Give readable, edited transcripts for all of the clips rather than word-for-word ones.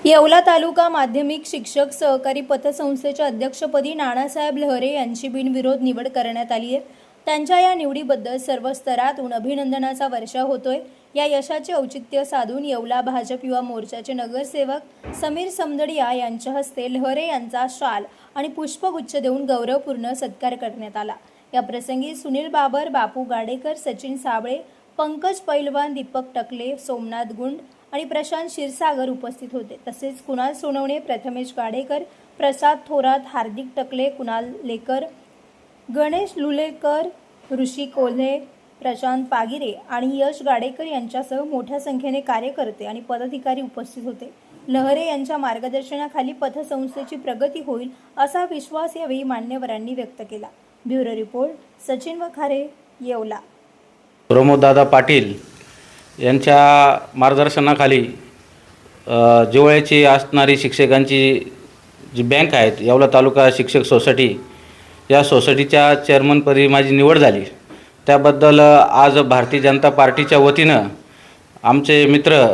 येवला तालुका माध्यमिक शिक्षक सहकारी पतसंस्थेच्या अध्यक्षपदी नानासाहेब लहरे यांची बिनविरोध निवड करण्यात आली आहे। त्यांच्या या निवडीबद्दल सर्व स्तरातून अभिनंदनाचा वर्षाव होतोय। या यशाचे औचित्य साधून येवला भाजप युवा मोर्चाचे नगरसेवक समीर समदडिया यांच्या हस्ते लहरे यांचा शाल आणि पुष्पगुच्छ देऊन गौरवपूर्ण सत्कार करण्यात आला। या प्रसंगी सुनील बाबर, बापू गाडेकर, सचिन साबळे, पंकज पैलवान, दीपक टकले, सोमनाथ गुंड आणि प्रशांत क्षीरसागर उपस्थित होते। तसेच कुणाल सोनवणे, प्रथमेश गाडेकर, प्रसाद थोरात, हार्दिक टकले, कुणाल लेकर, गणेश लुलेकर, ऋषी कोल्हे, प्रशांत पागिरे आणि यश गाडेकर यांच्यासह मोठ्या संख्येने कार्यकर्ते आणि पदाधिकारी उपस्थित होते। लहरे यांच्या मार्गदर्शनाखाली पतसंस्थेची प्रगती होईल असा विश्वास यावेळी मान्यवरांनी व्यक्त केला। Bureau report, Sachin Wakhare, Yeola. प्रमोददादा पाटील यांच्या मार्गदर्शनाखाली जिव्हाळ्याची असणारी शिक्षकांची जी बँक आहेत, येवला तालुका शिक्षक सोसायटी, या सोसायटीच्या चेअरमनपदी माझी निवड झाली। त्याबद्दल आज भारतीय जनता पार्टीच्या वतीनं आमचे मित्र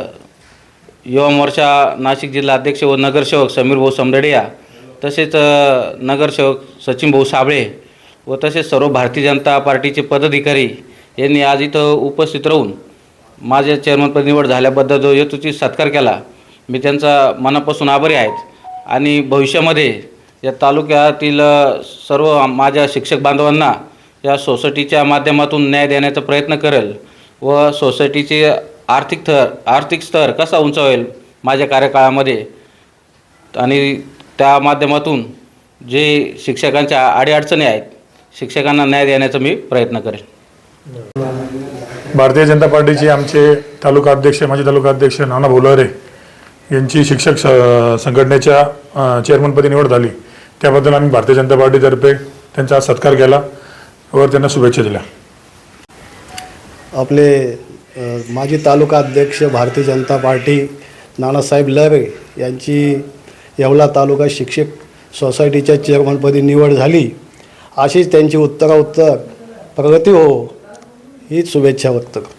युवा मोर्चा नाशिक जिल्हा अध्यक्ष व नगरसेवक समीर भाऊ समदडिया, तसेच नगरसेवक सचिन भाऊ साबळे व तसेच सर्व भारतीय जनता पार्टीचे पदाधिकारी यांनी आज इथं उपस्थित राहून माझ्या चेअरमनपदी निवड झाल्याबद्दल जो यथोचित सत्कार केला, मी त्यांचा मनापासून आभारी आहेत। आणि भविष्यामध्ये या तालुक्यातील सर्व माझ्या शिक्षक बांधवांना या सोसायटीच्या माध्यमातून न्याय देण्याचा प्रयत्न करेल व सोसायटीचे आर्थिक स्तर कसा उंचावेल माझ्या कार्यकाळामध्ये, आणि त्या माध्यमातून जे शिक्षकांच्या अडीअडचणी आहेत, शिक्षकांना न्याय देण्याचा मी प्रयत्न करेल। भारतीय जनता पार्टीचे आमचे तालुका अध्यक्ष, माजी तालुका अध्यक्ष नानाभाऊ लहरे यांची शिक्षक संघटनेच्या चेअरमनपदी निवड झाली। त्याबद्दल आम्ही भारतीय जनता पार्टीतर्फे त्यांचा सत्कार केला व त्यांना शुभेच्छा दिल्या। आपले माजी तालुका अध्यक्ष भारतीय जनता पार्टी नानासाहेब लहरे यांची येवला तालुका शिक्षक सोसायटीच्या चेअरमनपदी निवड झाली। अशीच त्यांची उत्तरोत्तर प्रगती हो हीच शुभेच्छा व्यक्त करतो।